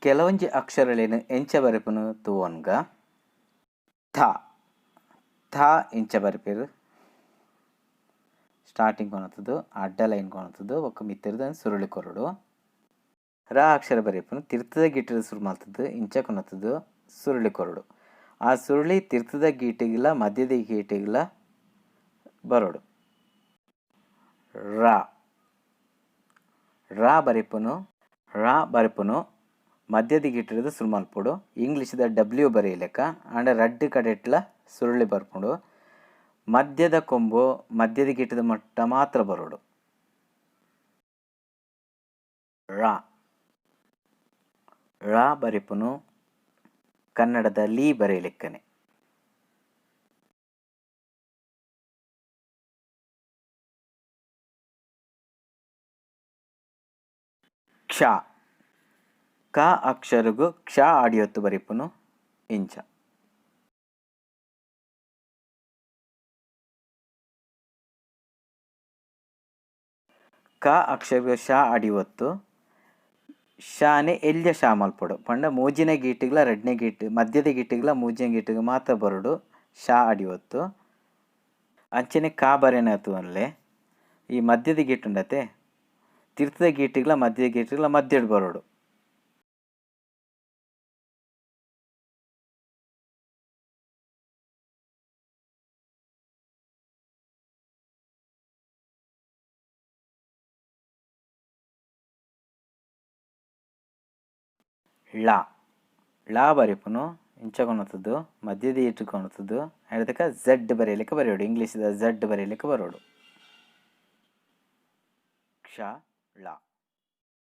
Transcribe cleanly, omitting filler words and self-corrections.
ಕೆಲವೊಂಜಿ ಅಕ್ಷರಲೇನು ಎಂಚ ಬರೆಪುನು ತೂವೊನ್ಗ ಥ ಥ ಇಂಚ ಬರೆಪೆರ್ ಸ್ಟಾರ್ಟಿಂಗ್ ಕೊನತದು ಅಡ್ಡ ಲೈನ್ ಕೊನತದು ಬೊಕ ಮಿತ್ತೆರ್ದ ಸುರುಳಿ ಕೊರಡು. ರ ಅಕ್ಷರ ಬರೆಪುನು ತಿರ್ತದ ಗೀಟದ ಸುರು ಮಲ್ತದು ಇಂಚ ಕೊನತದು ಸುರುಳಿ ಕೊರಡು. ಆ ಸುರುಳಿ ತಿರ್ತದ ಗೀಟಿಗಿಲ್ಲ ಮಧ್ಯದ ಗೀಟಿಗಿಲ್ಲ ಬರೋಡು. ರ ರ ಬರೆಪುನು ಮಧ್ಯದ ಗೀಟದ ಸುರು ಮಲ್ಪೊಡು. ಇಂಗ್ಲೀಷ್ದ ಡಬ್ಲ್ಯೂ ಬರೆಯಲೆಕ್ಕ ಆಂಡ ರಡ್ಡ್ ಕಡೆಟ್ಲ ಸುರುಳಿ ಬರ್ಪುಂಡು. ಮಧ್ಯದ ಕೊಂಬು ಮಧ್ಯದ ಗೀಟದ ಮಟ್ಟ ಮಾತ್ರ ಬರೋಡು. ರ ರ ಬರೆಪುನು ಕನ್ನಡದ ಲೀ ಬರೆಯಲೆಕ್ಕನೆ. ಕ್ಷ ಕ ಅಕ್ಷರಗು ಕ್ಷ ಆಡಿಯೊತ್ತು ಬರೆಪುನು ಇಂಚ. ಕ ಅಕ್ಷರಗು ಶ ಆಡಿವತ್ತು ಶಾನೆ ಎಲ್ಯ ಶಾ ಮಲ್ಪೊಡು ಪಂಡ ಮೂಜಿನ ಗೀಟಿಗ್ಲ ರಡ್ನೆ ಗೀಟ್ ಮಧ್ಯದ ಗೀಟಿಗ್ಲ ಮೂಜಿನ ಗೀಟಿಗೆ ಮಾತ್ರ ಬರೋಡು ಶಾ ಆಡಿವತ್ತು. ಅಂಚನೆ ಕಾ ಬರೆನತು ಅನ್ಲೆ ಈ ಮಧ್ಯದ ಗೀಟ್ ಉಂಡತೆ ತಿರ್ತದ ಗೀಟಿಗ್ಲ ಮಧ್ಯದ ಗೀಟಿಗ್ಲ ಮಧ್ಯಡ್ ಬರೋಡು. ಳ ಳ ಬರೆಪುನು ಇಂಚ ಕೊನತದು ಮಧ್ಯದ ಈಟು ಕೊನತದು ಹೇಳ್ದಕ್ಕ ಝಡ್ ಬರೆಯಲಿಕ್ಕೆ ಬರೆಯೋಡು. ಇಂಗ್ಲೀಷ್ದ ಝಡ್ ಬರೆಯಲಿಕ್ಕೆ ಬರೋಡು. ಕ್ಷ ಳ